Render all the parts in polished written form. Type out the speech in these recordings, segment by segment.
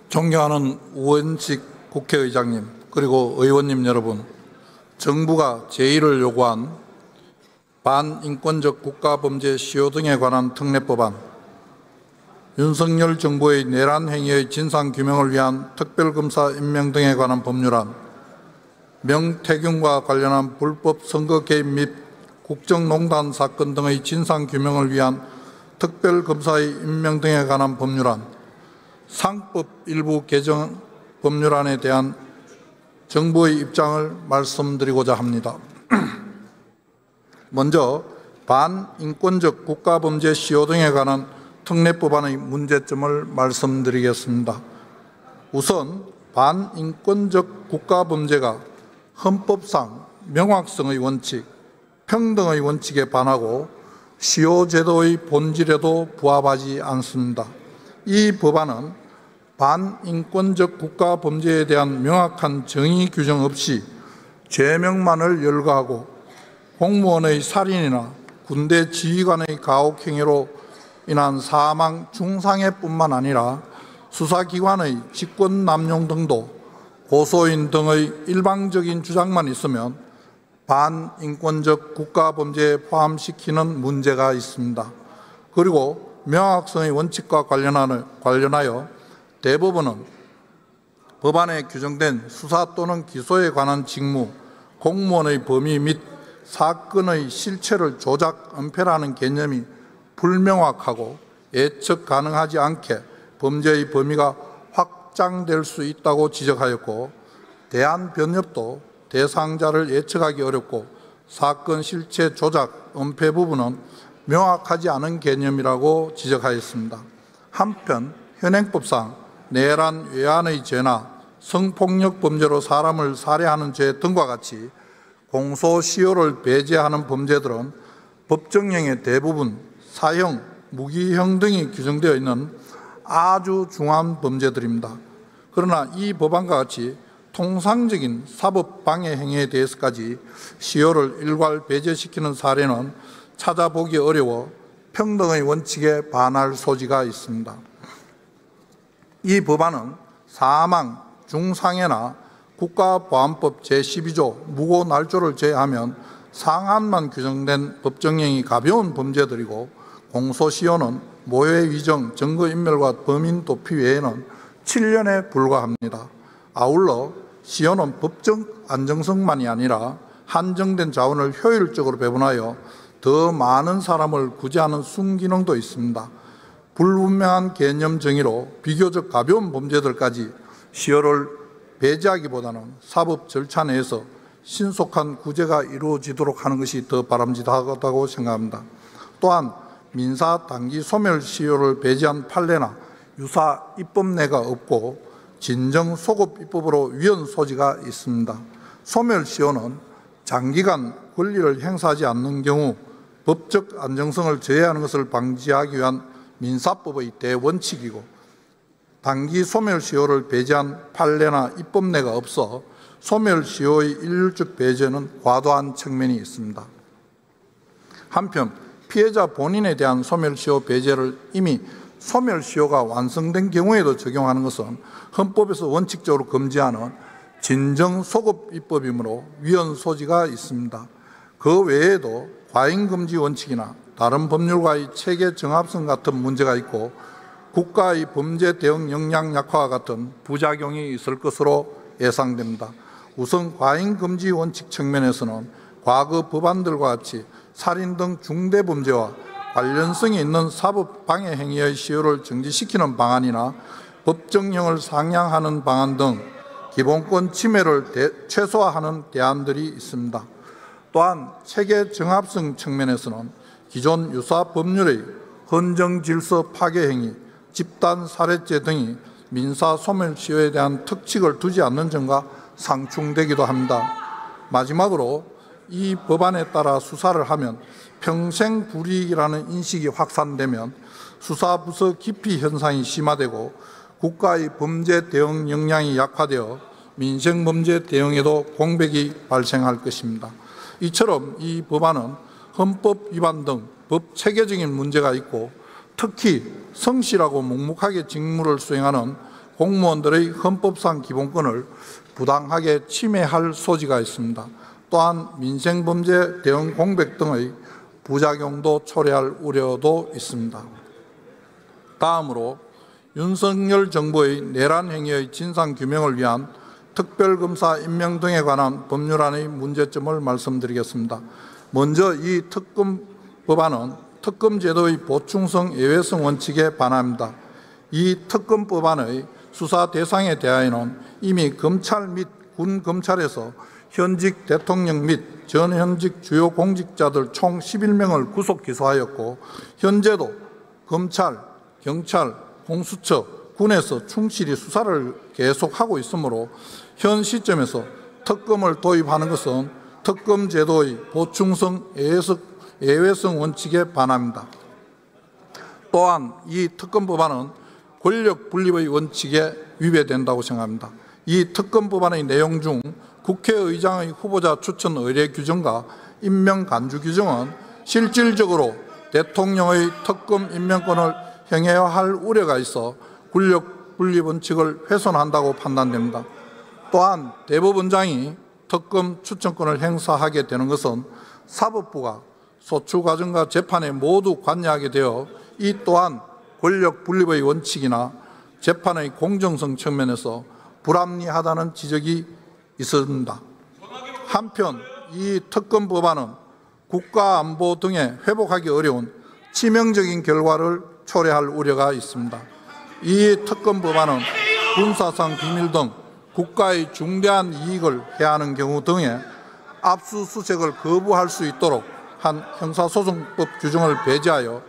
존경하는 우원식 국회의장님, 그리고 의원님 여러분, 정부가 제1을 요구한 반인권적 국가범죄 시효 등에 관한 특례법안, 윤석열 정부의 내란 행위의 진상규명을 위한 특별검사 임명 등에 관한 법률안, 명태균과 관련한 불법 선거 개입 및 국정농단 사건 등의 진상규명을 위한 특별검사의 임명 등에 관한 법률안, 상법 일부 개정 법률안에 대한 정부의 입장을 말씀드리고자 합니다. 먼저 반인권적 국가범죄 시효 등에 관한 특례법안의 문제점을 말씀드리겠습니다. 우선 반인권적 국가범죄가 헌법상 명확성의 원칙, 평등의 원칙에 반하고 시효제도의 본질에도 부합하지 않습니다. 이 법안은 반인권적 국가범죄에 대한 명확한 정의 규정 없이 죄명만을 열거하고 공무원의 살인이나 군대 지휘관의 가혹행위로 인한 사망, 중상해뿐만 아니라 수사기관의 직권남용 등도 고소인 등의 일방적인 주장만 있으면 반인권적 국가범죄에 포함시키는 문제가 있습니다. 그리고 명확성의 원칙과 관련하여 대법원은 법안에 규정된 수사 또는 기소에 관한 직무, 공무원의 범위 및 사건의 실체를 조작, 은폐라는 개념이 불명확하고 예측 가능하지 않게 범죄의 범위가 확장될 수 있다고 지적하였고, 대한변협도 대상자를 예측하기 어렵고 사건 실체 조작, 은폐 부분은 명확하지 않은 개념이라고 지적하였습니다. 한편 현행법상 내란 외환의 죄나 성폭력 범죄로 사람을 살해하는 죄 등과 같이 공소시효를 배제하는 범죄들은 법정형의 대부분 사형, 무기형 등이 규정되어 있는 아주 중한 범죄들입니다. 그러나 이 법안과 같이 통상적인 사법방해 행위에 대해서까지 시효를 일괄 배제시키는 사례는 찾아보기 어려워 평등의 원칙에 반할 소지가 있습니다. 이 법안은 사망, 중상해나 국가보안법 제12조 무고날조를 제외하면 상한만 규정된 법정형이 가벼운 범죄들이고, 공소시효는 모해위정, 증거인멸과 범인 도피 외에는 7년에 불과합니다. 아울러 시효는 법적 안정성만이 아니라 한정된 자원을 효율적으로 배분하여 더 많은 사람을 구제하는 순기능도 있습니다. 불분명한 개념 정의로 비교적 가벼운 범죄들까지 시효를 배제하기보다는 사법 절차 내에서 신속한 구제가 이루어지도록 하는 것이 더 바람직하다고 생각합니다. 또한 민사 단기 소멸 시효를 배제한 판례나 유사 입법례가 없고 진정 소급 입법으로 위헌 소지가 있습니다. 소멸 시효는 장기간 권리를 행사하지 않는 경우 법적 안정성을 저해하는 것을 방지하기 위한 민사법의 대원칙이고, 단기 소멸시효를 배제한 판례나 입법례가 없어 소멸시효의 일률적 배제는 과도한 측면이 있습니다. 한편 피해자 본인에 대한 소멸시효 배제를 이미 소멸시효가 완성된 경우에도 적용하는 것은 헌법에서 원칙적으로 금지하는 진정소급 입법이므로 위헌 소지가 있습니다. 그 외에도 과잉금지 원칙이나 다른 법률과의 체계 정합성 같은 문제가 있고, 국가의 범죄 대응 역량 약화와 같은 부작용이 있을 것으로 예상됩니다. 우선 과잉금지 원칙 측면에서는 과거 법안들과 같이 살인 등 중대범죄와 관련성이 있는 사법방해 행위의 시효를 정지시키는 방안이나 법정형을 상향하는 방안 등 기본권 침해를 최소화하는 대안들이 있습니다. 또한 체계 정합성 측면에서는 기존 유사 법률의 헌정질서 파괴 행위, 집단 살해죄 등이 민사 소멸시효에 대한 특칙을 두지 않는 점과 상충되기도 합니다. 마지막으로 이 법안에 따라 수사를 하면 평생 불이익이라는 인식이 확산되면 수사부서 기피 현상이 심화되고 국가의 범죄 대응 역량이 약화되어 민생범죄 대응에도 공백이 발생할 것입니다. 이처럼 이 법안은 헌법 위반 등 법 체계적인 문제가 있고, 특히 성실하고 묵묵하게 직무를 수행하는 공무원들의 헌법상 기본권을 부당하게 침해할 소지가 있습니다. 또한 민생범죄 대응 공백 등의 부작용도 초래할 우려도 있습니다. 다음으로 윤석열 정부의 내란 행위의 진상규명을 위한 특별검사 임명 등에 관한 법률안의 문제점을 말씀드리겠습니다. 먼저 이 특검 법안은 특검 제도의 보충성 예외성 원칙에 반합니다. 이 특검 법안의 수사 대상에 대하여는 이미 검찰 및 군 검찰에서 현직 대통령 및 전현직 주요 공직자들 총 11명을 구속 기소하였고, 현재도 검찰, 경찰, 공수처, 군에서 충실히 수사를 계속하고 있으므로 현 시점에서 특검을 도입하는 것은 특검 제도의 보충성 예외성 원칙에 반합니다. 또한 이 특검 법안은 권력 분립의 원칙에 위배된다고 생각합니다. 이 특검 법안의 내용 중 국회의장의 후보자 추천 의례 규정과 임명 간주 규정은 실질적으로 대통령의 특검 임명권을 행해야 할 우려가 있어 권력 분립 원칙을 훼손한다고 판단됩니다. 또한 대법원장이 특검 추천권을 행사하게 되는 것은 사법부가 소추 과정과 재판에 모두 관여하게 되어 이 또한 권력 분립의 원칙이나 재판의 공정성 측면에서 불합리하다는 지적이 있습니다. 한편 이 특검 법안은 국가 안보 등에 회복하기 어려운 치명적인 결과를 초래할 우려가 있습니다. 이 특검 법안은 군사상 비밀 등 국가의 중대한 이익을 해하는 경우 등에 압수수색을 거부할 수 있도록 한 형사소송법 규정을 배제하여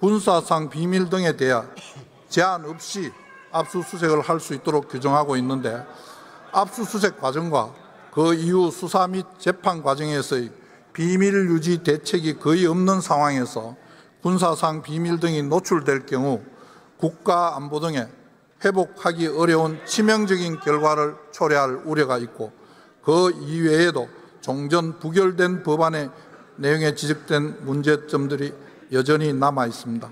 군사상 비밀 등에 대해 제한 없이 압수수색을 할 수 있도록 규정하고 있는데, 압수수색 과정과 그 이후 수사 및 재판 과정에서의 비밀 유지 대책이 거의 없는 상황에서 군사상 비밀 등이 노출될 경우 국가 안보 등에 회복하기 어려운 치명적인 결과를 초래할 우려가 있고, 그 이외에도 종전 부결된 법안의 내용에 지적된 문제점들이 여전히 남아 있습니다.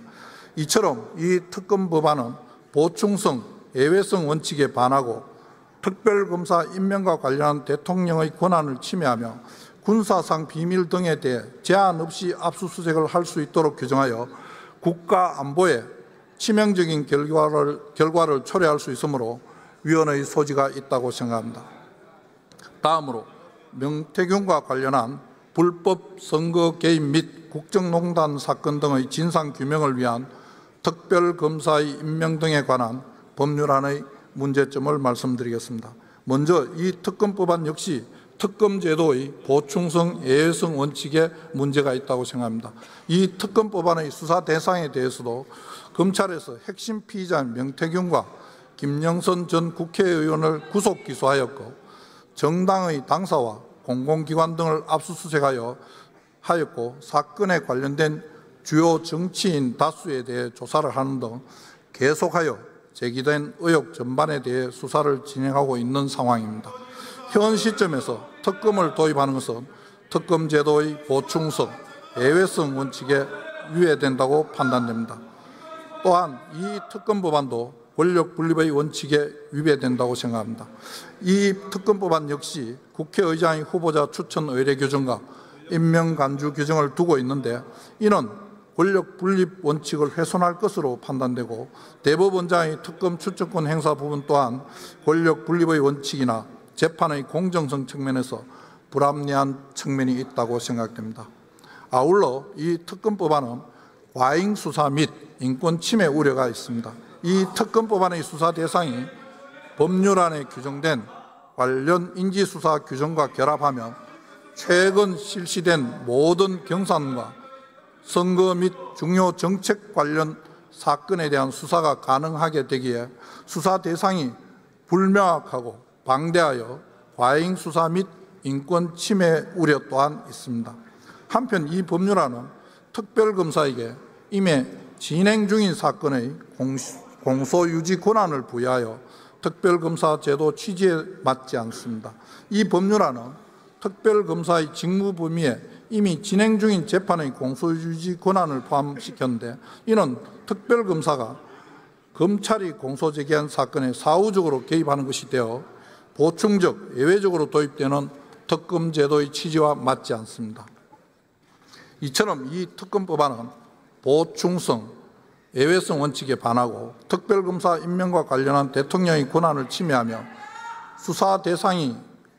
이처럼 이 특검 법안은 보충성, 예외성 원칙에 반하고 특별검사 임명과 관련한 대통령의 권한을 침해하며 군사상 비밀 등에 대해 제한 없이 압수수색을 할 수 있도록 규정하여 국가 안보에 치명적인 결과를 초래할 수 있으므로 위헌의 소지가 있다고 생각합니다. 다음으로 명태균과 관련한 불법 선거 개입 및 국정농단 사건 등의 진상규명을 위한 특별검사의 임명 등에 관한 법률안의 문제점을 말씀드리겠습니다. 먼저 이 특검법안 역시 특검제도의 보충성 예외성 원칙에 문제가 있다고 생각합니다. 이 특검법안의 수사 대상에 대해서도 검찰에서 핵심 피의자인 명태균과 김영선 전 국회의원을 구속 기소하였고, 정당의 당사와 공공기관 등을 압수수색하였고, 사건에 관련된 주요 정치인 다수에 대해 조사를 하는 등 계속하여 제기된 의혹 전반에 대해 수사를 진행하고 있는 상황입니다. 현 시점에서 특검을 도입하는 것은 특검 제도의 보충성, 예외성 원칙에 위배된다고 판단됩니다. 또한 이 특검 법안도 권력 분립의 원칙에 위배된다고 생각합니다. 이 특검 법안 역시 국회의장의 후보자 추천 의례 규정과 임명 간주 규정을 두고 있는데, 이는 권력 분립 원칙을 훼손할 것으로 판단되고, 대법원장의 특검 추천권 행사 부분 또한 권력 분립의 원칙이나 재판의 공정성 측면에서 불합리한 측면이 있다고 생각됩니다. 아울러 이 특검 법안은 과잉 수사 및 인권 침해 우려가 있습니다. 이 특검 법안의 수사 대상이 법률안에 규정된 관련 인지수사 규정과 결합하면 최근 실시된 모든 경산과 선거 및 중요 정책 관련 사건에 대한 수사가 가능하게 되기에 수사 대상이 불명확하고 방대하여 과잉 수사 및 인권 침해 우려 또한 있습니다. 한편 이 법률안은 특별검사에게 이미 진행 중인 사건의 공소유지 권한을 부여하여 특별검사 제도 취지에 맞지 않습니다. 이 법률안은 특별검사의 직무 범위에 이미 진행 중인 재판의 공소유지 권한을 포함시켰는데, 이는 특별검사가 검찰이 공소제기한 사건에 사후적으로 개입하는 것이 되어 보충적, 예외적으로 도입되는 특검 제도의 취지와 맞지 않습니다. 이처럼 이 특검법안은 보충성, 예외성 원칙에 반하고 특별검사 임명과 관련한 대통령의 권한을 침해하며 수사 대상이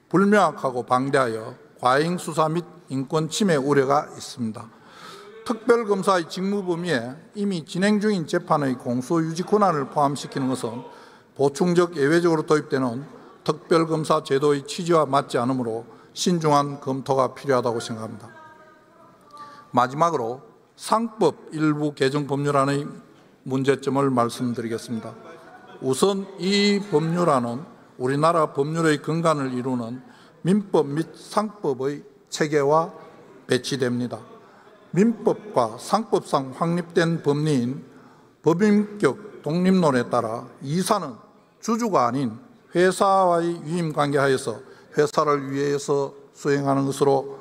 불명확하고 방대하여 과잉 수사 및 인권 침해 우려가 있습니다. 특별검사의 직무 범위에 이미 진행 중인 재판의 공소유지 권한을 포함시키는 것은 보충적 예외적으로 도입되는 특별검사 제도의 취지와 맞지 않으므로 신중한 검토가 필요하다고 생각합니다. 마지막으로 상법 일부 개정 법률안의 문제점을 말씀드리겠습니다. 우선 이 법률안은 우리나라 법률의 근간을 이루는 민법 및 상법의 체계와 배치됩니다. 민법과 상법상 확립된 법리인 법인격 독립론에 따라 이사는 주주가 아닌 회사와의 유임관계 하에서 회사를 위해서 수행하는 것으로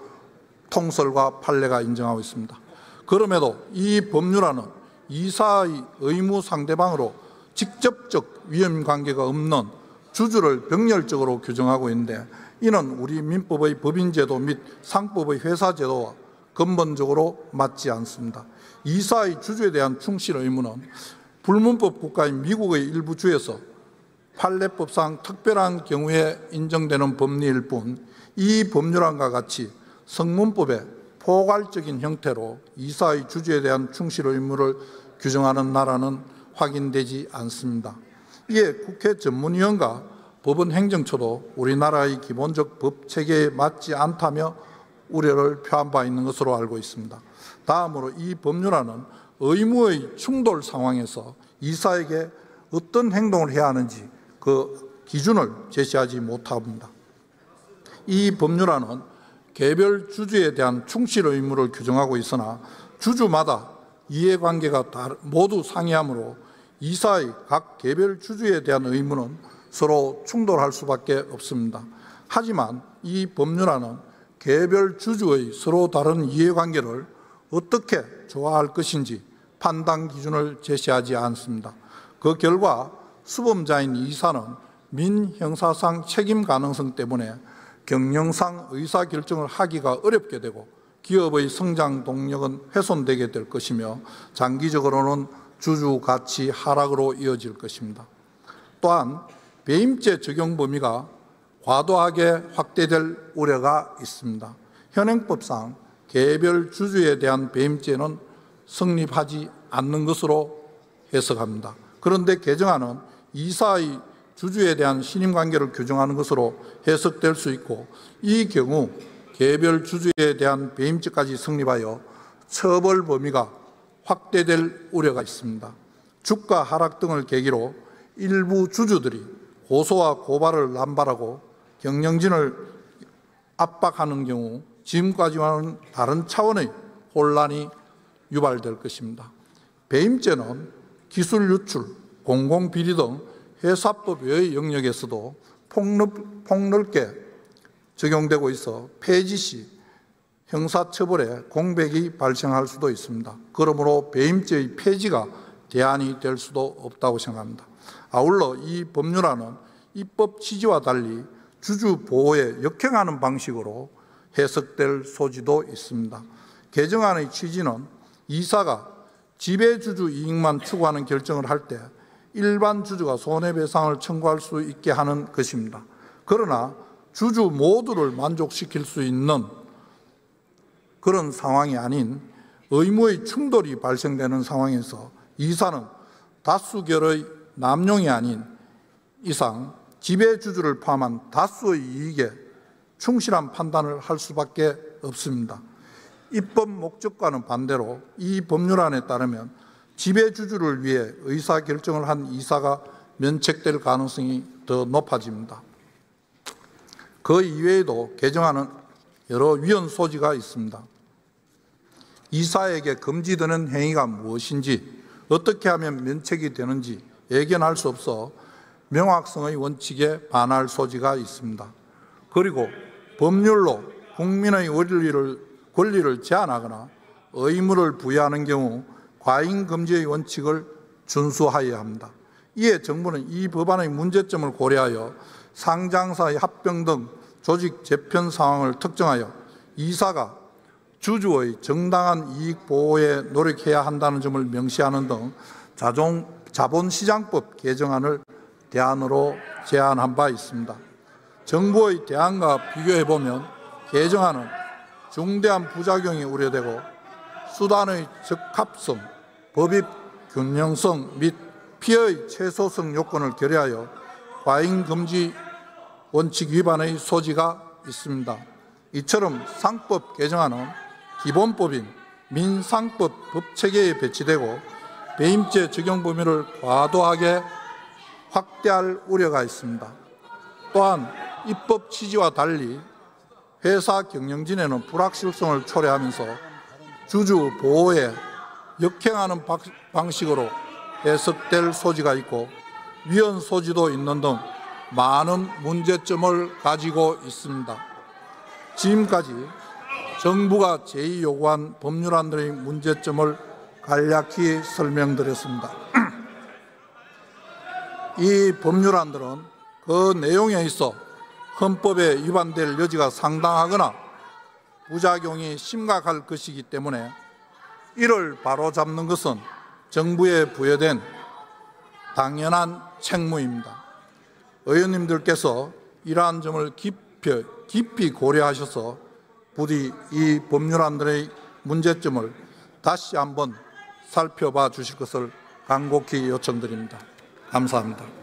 통설과 판례가 인정하고 있습니다. 그럼에도 이 법률안은 이사의 의무 상대방으로 직접적 위임관계가 없는 주주를 병렬적으로 규정하고 있는데 이는 우리 민법의 법인제도 및 상법의 회사제도와 근본적으로 맞지 않습니다. 이사의 주주에 대한 충실 의무는 불문법 국가인 미국의 일부 주에서 판례법상 특별한 경우에 인정되는 법리일 뿐 이 법률안과 같이 성문법의 포괄적인 형태로 이사의 주주에 대한 충실 의무를 규정하는 나라는 확인되지 않습니다. 이에 국회 전문위원과 법원 행정처도 우리나라의 기본적 법 체계에 맞지 않다며 우려를 표한 바 있는 것으로 알고 있습니다. 다음으로 이 법률안은 의무의 충돌 상황에서 이사에게 어떤 행동을 해야 하는지 그 기준을 제시하지 못합니다. 이 법률안은 개별 주주에 대한 충실 의무를 규정하고 있으나 주주마다 이해관계가 모두 상이하므로 이사의 각 개별 주주에 대한 의무는 서로 충돌할 수밖에 없습니다. 하지만 이 법률안은 개별 주주의 서로 다른 이해관계를 어떻게 조화할 것인지 판단 기준을 제시하지 않습니다. 그 결과 수범자인 이사는 민형사상 책임 가능성 때문에 경영상 의사결정을 하기가 어렵게 되고 기업의 성장 동력은 훼손되게 될 것이며 장기적으로는 주주 가치 하락으로 이어질 것입니다. 또한 배임죄 적용 범위가 과도하게 확대될 우려가 있습니다. 현행법상 개별 주주에 대한 배임죄는 성립하지 않는 것으로 해석합니다. 그런데 개정안은 이사의 주주에 대한 신임관계를 규정하는 것으로 해석될 수 있고 이 경우 개별 주주에 대한 배임죄까지 성립하여 처벌 범위가 확대될 우려가 있습니다. 주가 하락 등을 계기로 일부 주주들이 고소와 고발을 남발하고 경영진을 압박하는 경우 지금까지와는 다른 차원의 혼란이 유발될 것입니다. 배임죄는 기술 유출, 공공비리 등 회사법 외의 영역에서도 폭넓게 적용되고 있어 폐지 시 형사처벌에 공백이 발생할 수도 있습니다. 그러므로 배임죄의 폐지가 대안이 될 수도 없다고 생각합니다. 아울러 이 법률안은 입법 취지와 달리 주주 보호에 역행하는 방식으로 해석될 소지도 있습니다. 개정안의 취지는 이사가 지배주주 이익만 추구하는 결정을 할 때 일반 주주가 손해배상을 청구할 수 있게 하는 것입니다. 그러나 주주 모두를 만족시킬 수 있는 그런 상황이 아닌 의무의 충돌이 발생되는 상황에서 이사는 다수결의 남용이 아닌 이상 지배주주를 포함한 다수의 이익에 충실한 판단을 할 수밖에 없습니다. 입법 목적과는 반대로 이 법률안에 따르면 지배주주를 위해 의사결정을 한 이사가 면책될 가능성이 더 높아집니다. 그 이외에도 개정안은 여러 위헌 소지가 있습니다. 이사에게 금지되는 행위가 무엇인지 어떻게 하면 면책이 되는지 예견할 수 없어 명확성의 원칙에 반할 소지가 있습니다. 그리고 법률로 국민의 권리를 제한하거나 의무를 부여하는 경우 과잉 금지의 원칙을 준수하여야 합니다. 이에 정부는 이 법안의 문제점을 고려하여 상장사의 합병 등 조직 재편 상황을 특정하여 이사가 주주의 정당한 이익 보호에 노력해야 한다는 점을 명시하는 등 자본시장법 개정안을 대안으로 제안한 바 있습니다. 정부의 대안과 비교해보면 개정안은 중대한 부작용이 우려되고 수단의 적합성, 법익 균형성 및 피해의 최소성 요건을 결여하여 과잉 금지 원칙 위반의 소지가 있습니다. 이처럼 상법 개정안은 기본법인 민상법 법체계에 배치되고 배임죄 적용 범위를 과도하게 확대할 우려가 있습니다. 또한 입법 취지와 달리 회사 경영진에는 불확실성을 초래하면서 주주 보호에 역행하는 방식으로 해석될 소지가 있고 위헌 소지도 있는 등 많은 문제점을 가지고 있습니다. 지금까지 정부가 제의 요구한 법률안들의 문제점을 간략히 설명드렸습니다. 이 법률안들은 그 내용에 있어 헌법에 위반될 여지가 상당하거나 부작용이 심각할 것이기 때문에 이를 바로잡는 것은 정부에 부여된 당연한 책무입니다. 의원님들께서 이러한 점을 깊이 고려하셔서 부디 이 법률안들의 문제점을 다시 한번 살펴봐 주실 것을 간곡히 요청드립니다. 감사합니다.